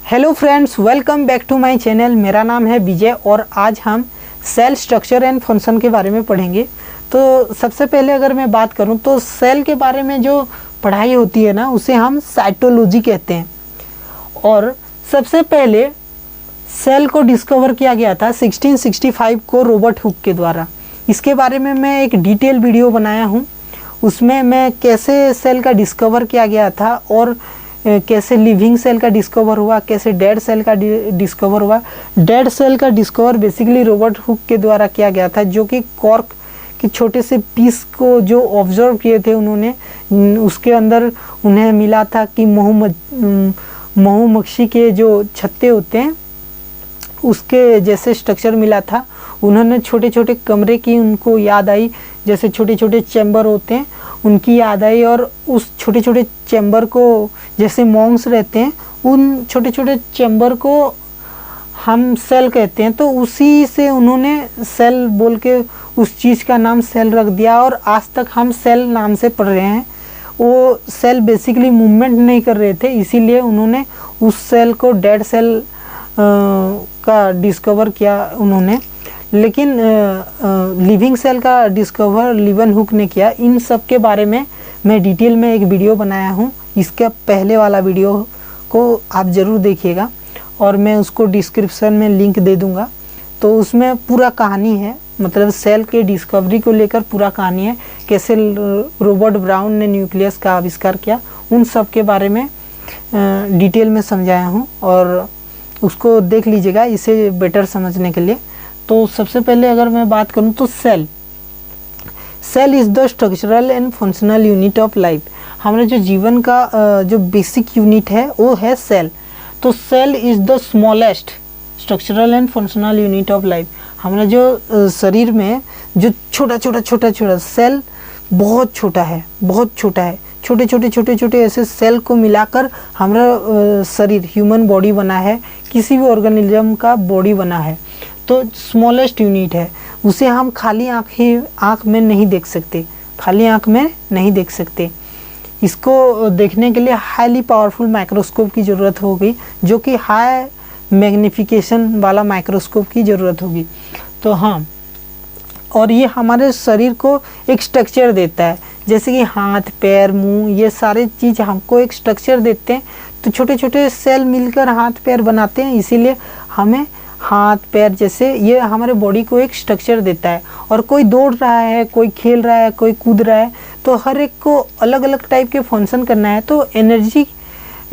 Hello friends, welcome back to my channel. मेरा नाम है विजय और आज हम सेल स्ट्रक्चर एंड फंक्शन के बारे में पढ़ेंगे। तो सबसे पहले अगर मैं बात करूं तो सेल के बारे में जो पढ़ाई होती है ना, उसे हम साइटोलॉजी कहते हैं। और सबसे पहले सेल को डिस्कवर किया गया था 1665 को रॉबर्ट हुक के द्वारा। इसके बारे में मैं एक डिटेल वीडियो बनाया हूँ। उसमें मैं कैसे सेल का डिस्कवर किया गया था और कैसे लिविंग सेल का डिस्कवर हुआ, कैसे डेड सेल का डिस्कवर हुआ। डेड सेल का डिस्कवर बेसिकली रॉबर्ट हुक के द्वारा किया गया था, जो कि कॉर्क के छोटे से पीस को जो ऑब्जर्व किए थे उन्होंने, उसके अंदर उन्हें मिला था कि मधुमक्खी के जो छत्ते होते हैं उसके जैसे स्ट्रक्चर मिला था। उन्होंने छोटे छोटे कमरे की उनको याद आई, जैसे छोटे छोटे चैम्बर होते हैं उनकी याद आई, और उस छोटे छोटे चैम्बर को, जैसे मॉन्क्स रहते हैं उन छोटे छोटे चैम्बर को हम सेल कहते हैं। तो उसी से उन्होंने सेल बोल के उस चीज़ का नाम सेल रख दिया और आज तक हम सेल नाम से पढ़ रहे हैं। वो सेल बेसिकली मूवमेंट नहीं कर रहे थे, इसीलिए उन्होंने उस सेल को डेड सेल का डिस्कवर किया उन्होंने। लेकिन लिविंग सेल का डिस्कवर लिवन हुक ने किया। इन सब के बारे में मैं डिटेल में एक वीडियो बनाया हूँ। इसका पहले वाला वीडियो को आप ज़रूर देखिएगा और मैं उसको डिस्क्रिप्शन में लिंक दे दूँगा। तो उसमें पूरा कहानी है, मतलब सेल के डिस्कवरी को लेकर पूरा कहानी है, कैसे रॉबर्ट ब्राउन ने न्यूक्लियस का आविष्कार किया, उन सब के बारे में डिटेल में समझाया हूँ और उसको देख लीजिएगा इसे बेटर समझने के लिए। तो सबसे पहले अगर मैं बात करूं तो cell is the structural and functional unit of life. हमारे जो जीवन का जो बेसिक यूनिट है वो है सेल। तो cell is the smallest structural and functional unit of life. हमारा जो शरीर में जो छोटा सेल बहुत छोटा है, छोटे छोटे ऐसे सेल को मिलाकर हमारा शरीर, ह्यूमन बॉडी बना है, किसी भी ऑर्गेनिज्म का बॉडी बना है। तो स्मॉलेस्ट यूनिट है, उसे हम खाली आँख में नहीं देख सकते, इसको देखने के लिए हाईली पावरफुल माइक्रोस्कोप की ज़रूरत होगी, जो कि हाई मैग्नीफिकेशन वाला माइक्रोस्कोप की ज़रूरत होगी। तो हाँ, और ये हमारे शरीर को एक स्ट्रक्चर देता है, जैसे कि हाथ, पैर, मुंह, ये सारे चीज़ हमको एक स्ट्रक्चर देते हैं। तो छोटे छोटे सेल मिलकर हाथ पैर बनाते हैं, इसीलिए हमें हाथ पैर जैसे ये हमारे बॉडी को एक स्ट्रक्चर देता है। और कोई दौड़ रहा है, कोई खेल रहा है, कोई कूद रहा है, तो हर एक को अलग अलग टाइप के फंक्शन करना है। तो एनर्जी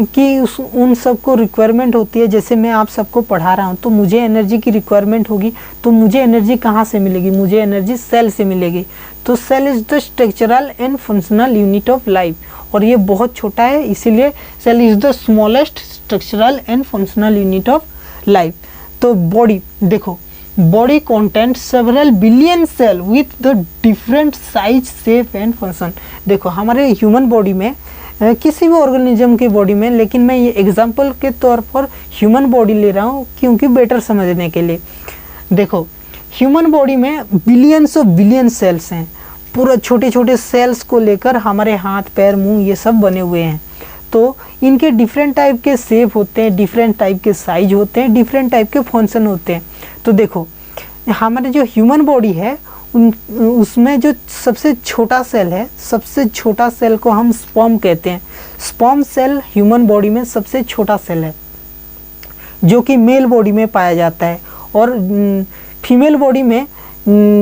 की उन सबको रिक्वायरमेंट होती है। जैसे मैं आप सबको पढ़ा रहा हूँ तो मुझे एनर्जी की रिक्वायरमेंट होगी, तो मुझे एनर्जी कहाँ से मिलेगी? मुझे एनर्जी सेल से मिलेगी। तो cell is the structural and functional unit of life, और ये बहुत छोटा है, इसीलिए cell is the smallest structural and functional unit of life. तो बॉडी देखो, body content several billion cell with the different size, shape and function. देखो हमारे ह्यूमन बॉडी में, किसी भी ऑर्गेनिज्म की बॉडी में, लेकिन मैं ये एग्जांपल के तौर पर ह्यूमन बॉडी ले रहा हूँ क्योंकि बेटर समझने के लिए। देखो ह्यूमन बॉडी में बिलियंस ऑफ बिलियन सेल्स हैं, पूरा छोटे छोटे सेल्स को लेकर हमारे हाथ पैर मुंह ये सब बने हुए हैं। तो इनके डिफरेंट टाइप के शेप होते हैं, डिफरेंट टाइप के साइज होते हैं, डिफरेंट टाइप के फंक्शन होते हैं। तो देखो हमारे जो ह्यूमन बॉडी है उसमें जो सबसे छोटा सेल है, सबसे छोटा सेल को हम स्पर्म कहते हैं। स्पर्म सेल ह्यूमन बॉडी में सबसे छोटा सेल है, जो कि मेल बॉडी में पाया जाता है। और फीमेल बॉडी में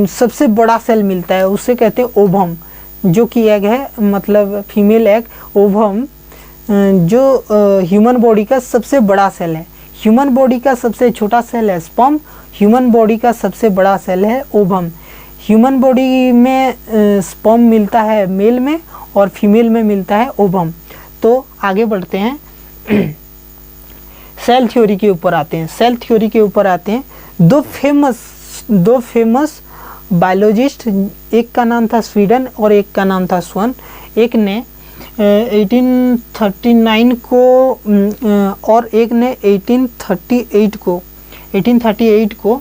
सबसे बड़ा सेल मिलता है, उसे कहते हैं ओवम, जो कि एग है, मतलब फीमेल एग। ओवम जो ह्यूमन बॉडी का सबसे बड़ा सेल है। ह्यूमन बॉडी का सबसे छोटा सेल है स्पर्म, ह्यूमन बॉडी का सबसे बड़ा सेल है ओवम। ह्यूमन बॉडी में स्पर्म मिलता है मेल में और फीमेल में मिलता है ओवम। तो आगे बढ़ते हैं, सेल थ्योरी के ऊपर आते हैं। दो फेमस बायोलॉजिस्ट, एक का नाम था स्वीडन और एक का नाम था स्वर्ण। एक ने 1839 को और एक ने 1838 को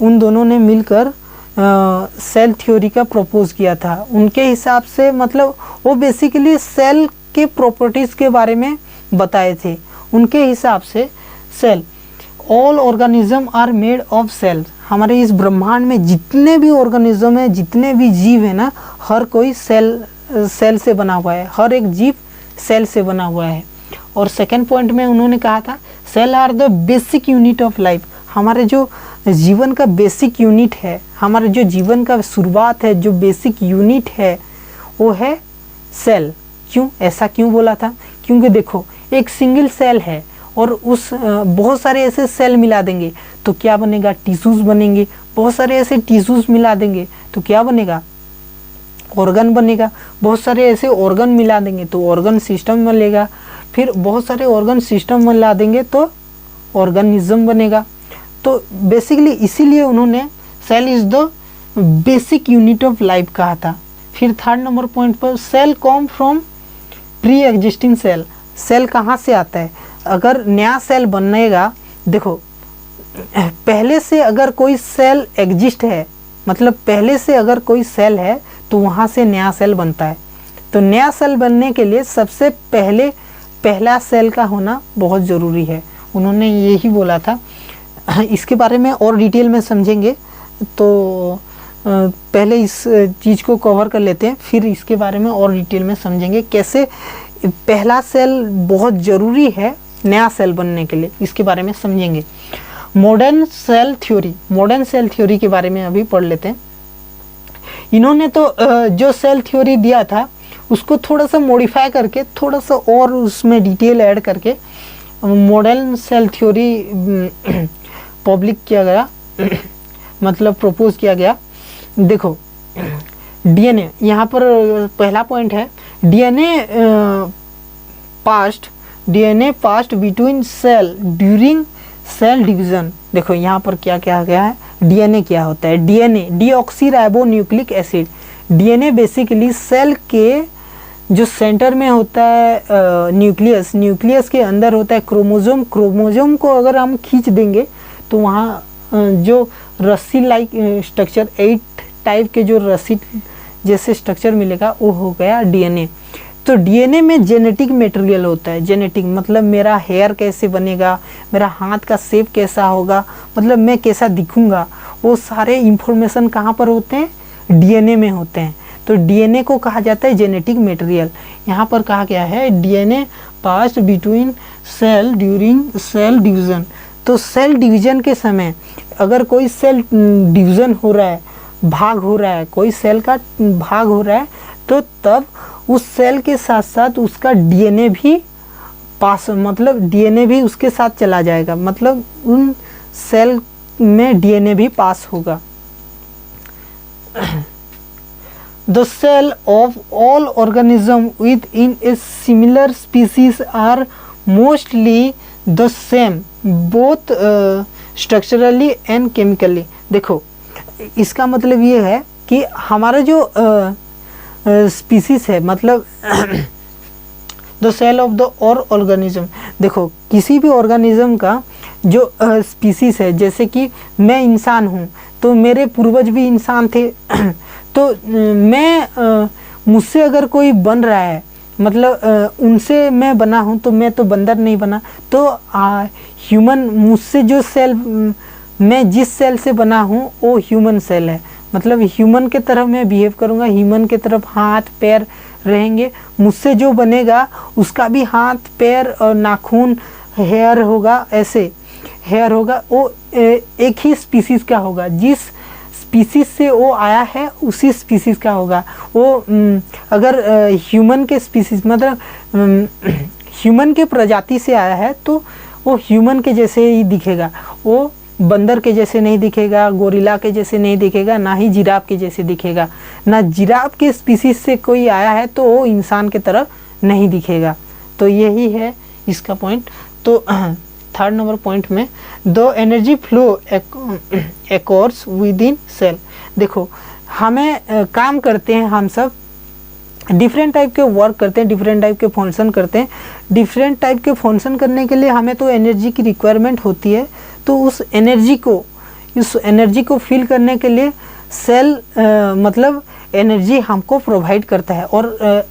उन दोनों ने मिलकर सेल थ्योरी का प्रपोज किया था। उनके हिसाब से, मतलब वो बेसिकली सेल के प्रॉपर्टीज़ के बारे में बताए थे। उनके हिसाब से cell. All organism are made of cell. हमारे इस ब्रह्मांड में जितने भी ऑर्गेनिज्म है, जितने भी जीव है ना, हर कोई सेल से बना हुआ है, हर एक जीव सेल से बना हुआ है। और सेकंड पॉइंट में उन्होंने कहा था cell are the basic unit of life. हमारे जो जीवन का बेसिक यूनिट है, हमारे जो जीवन का शुरुआत है, जो बेसिक यूनिट है वो है सेल। क्यों ऐसा क्यों बोला था? क्योंकि देखो एक सिंगल सेल है और उस बहुत सारे ऐसे सेल मिला देंगे तो क्या बनेगा? टिश्यूज बनेंगे। बहुत सारे ऐसे टिश्यूज मिला देंगे तो क्या बनेगा? ऑर्गन बनेगा। बहुत सारे ऐसे ऑर्गन मिला देंगे तो ऑर्गन सिस्टम बनेगा। फिर बहुत सारे ऑर्गन सिस्टम मिला देंगे तो ऑर्गेनिज्म बनेगा। तो बेसिकली इसीलिए उन्होंने cell is the basic unit of life कहा था। फिर थर्ड नंबर पॉइंट पर cell come from pre existing cell. Cell कहाँ से आता है? अगर नया सेल बनेगा, देखो पहले से अगर कोई सेल एग्जिस्ट है, मतलब पहले से अगर कोई सेल है तो वहाँ से नया सेल बनता है। तो नया सेल बनने के लिए सबसे पहले पहला सेल का होना बहुत ज़रूरी है। उन्होंने यही बोला था। इसके बारे में और डिटेल में समझेंगे तो पहले इस चीज़ को कवर कर लेते हैं, फिर इसके बारे में और डिटेल में समझेंगे कैसे पहला सेल बहुत ज़रूरी है नया सेल बनने के लिए। इसके बारे में समझेंगे। Modern cell theory, modern cell theory के बारे में अभी पढ़ लेते हैं। इन्होंने तो जो सेल थ्योरी दिया था उसको थोड़ा सा मॉडिफाई करके, थोड़ा सा और उसमें डिटेल ऐड करके मॉडर्न सेल थ्योरी पब्लिक किया गया, मतलब प्रपोज किया गया। देखो डीएनए, यहाँ पर पहला पॉइंट है DNA passed between cell during cell division. देखो यहाँ पर क्या क्या गया है, डीएनए क्या होता है? DNA deoxyribonucleic acid. DNA basically cell के जो सेंटर में होता है न्यूक्लियस, न्यूक्लियस के अंदर होता है क्रोमोसोम। क्रोमोसोम को अगर हम खींच देंगे तो वहाँ जो रस्सी लाइक स्ट्रक्चर, 8 टाइप के जो रस्सी जैसे स्ट्रक्चर मिलेगा वो हो गया डीएनए। तो डीएनए में जेनेटिक मटेरियल होता है। जेनेटिक मतलब मेरा हेयर कैसे बनेगा, मेरा हाथ का शेप कैसा होगा, मतलब मैं कैसा दिखूंगा, वो सारे इंफॉर्मेशन कहाँ पर होते हैं? डीएनए में होते हैं। तो डीएनए को कहा जाता है जेनेटिक मटेरियल। यहाँ पर कहा गया है DNA passed between cell during cell division. तो सेल डिवीजन के समय अगर कोई सेल डिवीजन हो रहा है, भाग हो रहा है, कोई सेल का भाग हो रहा है, तो तब उस सेल के साथ साथ उसका डीएनए भी पास, मतलब डीएनए भी उसके साथ चला जाएगा, मतलब उन सेल में डीएनए भी पास होगा। The cell of all organism within a similar species are mostly the same both structurally and chemically। देखो इसका मतलब ये है कि हमारा जो स्पीसीज है, मतलब द सेल ऑफ द और ऑर्गेनिज्म। देखो किसी भी ऑर्गेनिज्म का जो स्पीसीज है, जैसे कि मैं इंसान हूँ तो मेरे पूर्वज भी इंसान थे तो मैं मुझसे अगर कोई बन रहा है, मतलब उनसे मैं बना हूँ तो मैं तो बंदर नहीं बना। तो ह्यूमन मुझसे जो सेल, मैं जिस सेल से बना हूँ वो ह्यूमन सेल है, मतलब ह्यूमन के तरफ मैं बिहेव करूँगा, ह्यूमन के तरफ हाथ पैर रहेंगे। मुझसे जो बनेगा उसका भी हाथ पैर और नाखून हेयर होगा, ऐसे हेयर होगा, वो एक ही स्पीसीज का होगा। जिस स्पीसीज से वो आया है उसी स्पीसीज का होगा वो। अगर ह्यूमन के स्पीसीज, मतलब ह्यूमन के प्रजाति से आया है तो वो ह्यूमन के जैसे ही दिखेगा, वो बंदर के जैसे नहीं दिखेगा, गोरिल्ला के जैसे नहीं दिखेगा, ना ही जिराफ के जैसे दिखेगा। ना जिराफ के स्पीसीज से कोई आया है तो वो इंसान के तरह नहीं दिखेगा। तो यही है इसका पॉइंट। तो थर्ड नंबर पॉइंट में the energy flow accords within cell. देखो हमें काम करते हैं, हम सब डिफरेंट टाइप के वर्क करते हैं, डिफरेंट टाइप के फंक्शन करते हैं। डिफरेंट टाइप के फंक्शन करने के लिए हमें तो एनर्जी की रिक्वायरमेंट होती है। तो उस एनर्जी को फिल करने के लिए सेल मतलब एनर्जी हमको प्रोवाइड करता है। और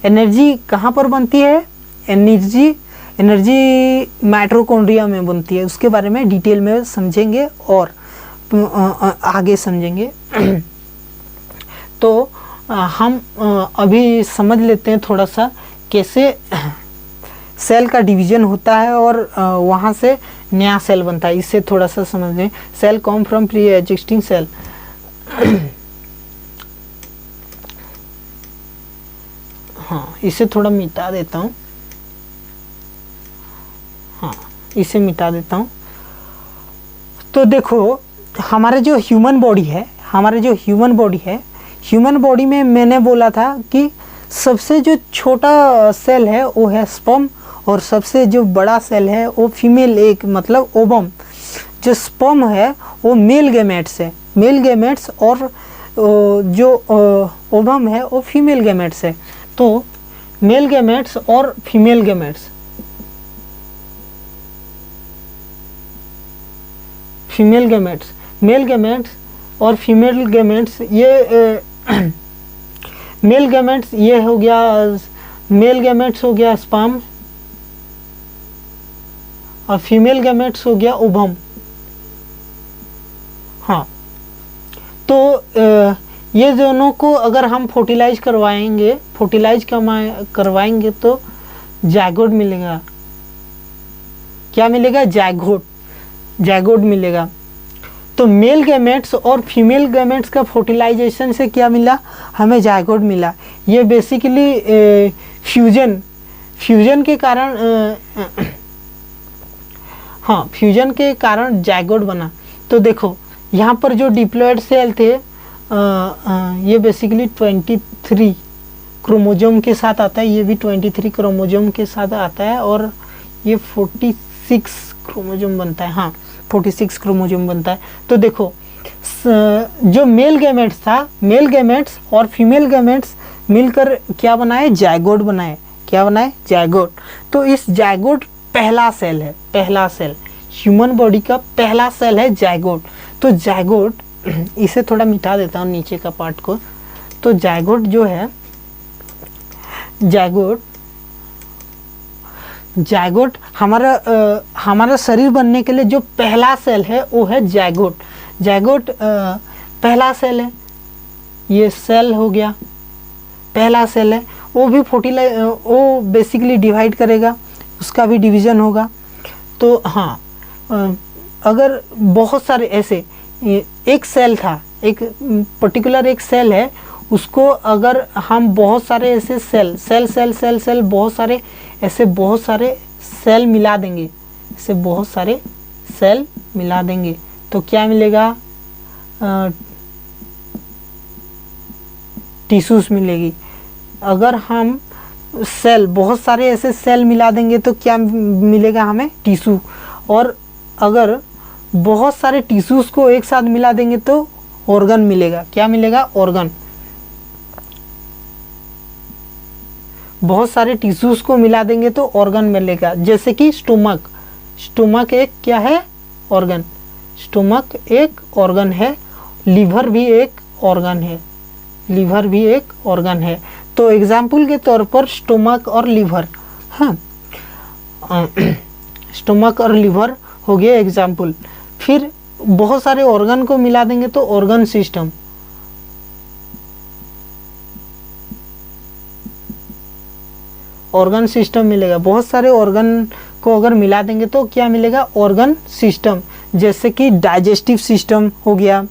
एनर्जी कहाँ पर बनती है? एनर्जी एनर्जी माइटोकॉन्ड्रिया में बनती है, उसके बारे में डिटेल में समझेंगे और आगे समझेंगे। तो हम अभी समझ लेते हैं थोड़ा सा कैसे सेल का डिवीजन होता है और वहाँ से नया सेल बनता है, इससे थोड़ा सा समझ लें। Cell come from pre existing cell. हाँ, इसे थोड़ा मिटा देता हूँ। हाँ, इसे मिटा देता हूँ। तो देखो हमारा जो ह्यूमन बॉडी है, ह्यूमन बॉडी में मैंने बोला था कि सबसे जो छोटा सेल है वो है स्पर्म और सबसे जो बड़ा सेल है वो फीमेल एग मतलब ओवम। जो स्पर्म है वो मेल गैमेट्स है, मेल गैमेट्स, और जो ओवम है वो फीमेल गैमेट्स है। तो मेल गैमेट्स और फीमेल गैमेट्स, मेल गैमेट्स और फीमेल गैमेट्स, ये मेल गैमेट्स ये हो गया, मेल गैमेट्स हो गया स्पर्म और फीमेल गैमेट्स हो गया ओवम। हाँ, तो ये दोनों को अगर हम फर्टिलाइज करवाएंगे तो जायगोट मिलेगा। क्या मिलेगा? जायगोट मिलेगा। तो मेल गैमेट्स और फीमेल गैमेट्स का फर्टिलाइजेशन से क्या मिला? हमें जायगोट मिला। ये बेसिकली फ्यूजन के कारण हाँ, फ्यूजन के कारण जायगोट बना। तो देखो यहाँ पर जो डिप्लॉयड सेल थे ये बेसिकली 23 क्रोमोजोम के साथ आता है, ये भी 23 क्रोमोजोम के साथ आता है और ये 46 क्रोमोजोम बनता है। हाँ, 46 क्रोमोजोम बनता है। तो देखो जो मेल गैमेट्स था, मेल गैमेट्स और फीमेल गैमेट्स मिलकर क्या बनाए? जायगोट बनाए। क्या बनाए? जायगोट। तो इस जायगोट पहला सेल है, पहला सेल ह्यूमन बॉडी का पहला सेल है जायगोट। तो जायगोट, इसे थोड़ा मिटा देता हूँ नीचे का पार्ट को। तो जायगोट जो है, जायगोट हमारा शरीर बनने के लिए जो पहला सेल है वो है जायगोट। जायगोट पहला सेल है, ये सेल हो गया, पहला सेल है। वो भी वो बेसिकली डिवाइड करेगा, उसका भी डिवीज़न होगा। तो हाँ, अगर बहुत सारे ऐसे एक सेल था, एक पर्टिकुलर एक सेल है, उसको अगर हम बहुत सारे ऐसे सेल बहुत सारे ऐसे बहुत सारे सेल मिला देंगे, ऐसे बहुत सारे सेल मिला देंगे तो क्या मिलेगा? टिश्यूज मिलेगी। अगर हम बहुत सारे ऐसे सेल मिला देंगे तो क्या मिलेगा हमें? टिश्यू। और अगर बहुत सारे टिश्यूज को एक साथ मिला देंगे तो ऑर्गन मिलेगा। क्या मिलेगा? ऑर्गन। बहुत सारे टिश्यूज को मिला देंगे तो ऑर्गन मिलेगा, जैसे कि स्टोमक एक क्या है? ऑर्गन। स्टोमक एक ऑर्गन है। लीवर भी एक ऑर्गन है। तो एग्जाम्पल के तौर पर स्टोमक और लीवर, हाँ, स्टोमक और लीवर हो गया एग्जाम्पल। फिर बहुत सारे ऑर्गन को मिला देंगे तो ऑर्गन सिस्टम मिलेगा। बहुत सारे ऑर्गन को अगर मिला देंगे तो क्या मिलेगा? Organ system. जैसे कि डाइजेस्टिव सिस्टम हो गया,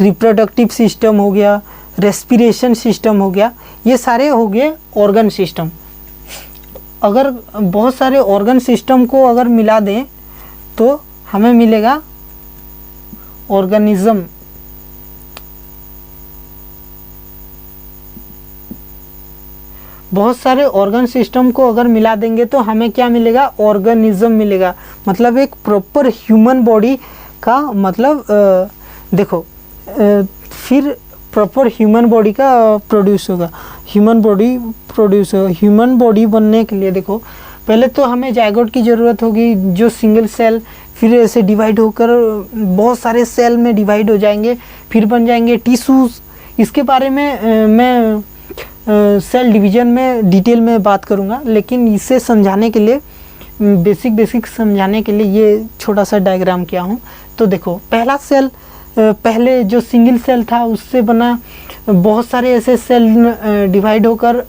रिप्रोडक्टिव सिस्टम हो गया, रेस्पिरेशन सिस्टम हो गया, ये सारे हो गए ऑर्गन सिस्टम। अगर बहुत सारे ऑर्गन सिस्टम को अगर मिला दें तो हमें मिलेगा ऑर्गेनिज्म। बहुत सारे ऑर्गन सिस्टम को अगर मिला देंगे तो हमें क्या मिलेगा? ऑर्गेनिज्म मिलेगा। मतलब एक प्रॉपर ह्यूमन बॉडी का मतलब देखो फिर प्रॉपर ह्यूमन बॉडी का प्रोड्यूस होगा। ह्यूमन बॉडी बनने के लिए देखो पहले तो हमें जायगोट की ज़रूरत होगी, जो सिंगल सेल फिर ऐसे डिवाइड होकर बहुत सारे सेल में डिवाइड हो जाएंगे, फिर बन जाएंगे टिश्यूज़। इसके बारे में मैं सेल डिवीज़न में डिटेल में बात करूँगा, लेकिन इसे समझाने के लिए बेसिक समझाने के लिए ये छोटा सा डायग्राम किया हूँ। तो देखो, पहला सेल पहले जो सिंगल सेल था उससे बना, बहुत सारे ऐसे सेल डिवाइड होकर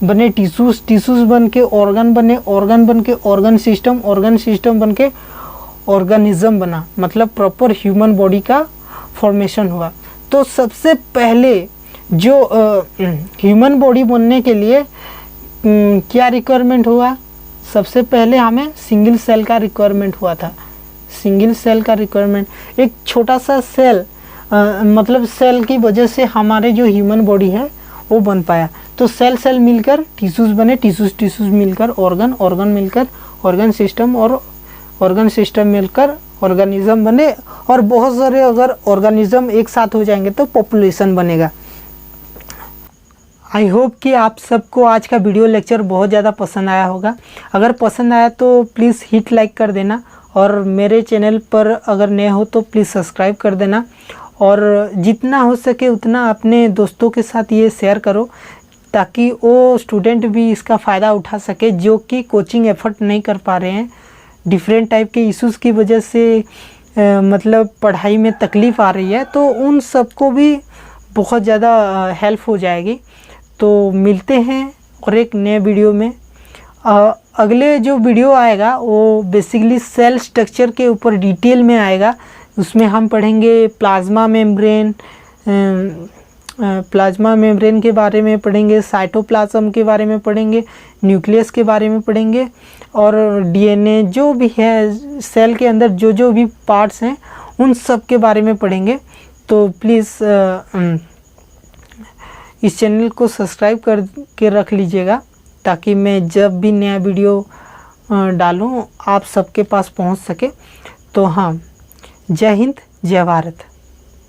बने टिश्यूज़ बन के ऑर्गन बने, ऑर्गन बन के ऑर्गन सिस्टम बन के ऑर्गेनिज्म बना, मतलब प्रॉपर ह्यूमन बॉडी का फॉर्मेशन हुआ। तो सबसे पहले जो ह्यूमन बॉडी बनने के लिए क्या रिक्वायरमेंट हुआ? सबसे पहले हमें सिंगल सेल का रिक्वायरमेंट हुआ था। सिंगल सेल का रिक्वायरमेंट, एक छोटा सा सेल मतलब सेल की वजह से हमारे जो ह्यूमन बॉडी है वो बन पाया। तो सेल मिलकर टिश्यूज़ बने, टिश्यूज़ मिलकर ऑर्गन मिलकर ऑर्गन सिस्टम, और ऑर्गन सिस्टम मिलकर ऑर्गेनिज्म बने, और बहुत सारे अगर ऑर्गेनिज्म एक साथ हो जाएंगे तो पॉपुलेशन बनेगा। आई होप कि आप सबको आज का वीडियो लेक्चर बहुत ज़्यादा पसंद आया होगा। अगर पसंद आया तो प्लीज़ हिट लाइक कर देना, और मेरे चैनल पर अगर नए हो तो प्लीज़ सब्सक्राइब कर देना, और जितना हो सके उतना अपने दोस्तों के साथ ये शेयर करो, ताकि वो स्टूडेंट भी इसका फ़ायदा उठा सके जो कि कोचिंग एफर्ट नहीं कर पा रहे हैं। डिफरेंट टाइप के इश्यूज़ की वजह से मतलब पढ़ाई में तकलीफ़ आ रही है, तो उन सबको भी बहुत ज़्यादा हेल्प हो जाएगी। तो मिलते हैं और एक नए वीडियो में। अगले जो वीडियो आएगा वो बेसिकली सेल स्ट्रक्चर के ऊपर डिटेल में आएगा। उसमें हम पढ़ेंगे प्लाज्मा मेम्ब्रेन के बारे में पढ़ेंगे, साइटोप्लाज्म के बारे में पढ़ेंगे, न्यूक्लियस के बारे में पढ़ेंगे, और डीएनए जो भी है सेल के अंदर जो भी पार्ट्स हैं उन सब के बारे में पढ़ेंगे। तो प्लीज़ इस चैनल को सब्सक्राइब करके रख लीजिएगा, ताकि मैं जब भी नया वीडियो डालूँ आप सबके पास पहुंच सके। तो हाँ, जय हिंद, जय भारत।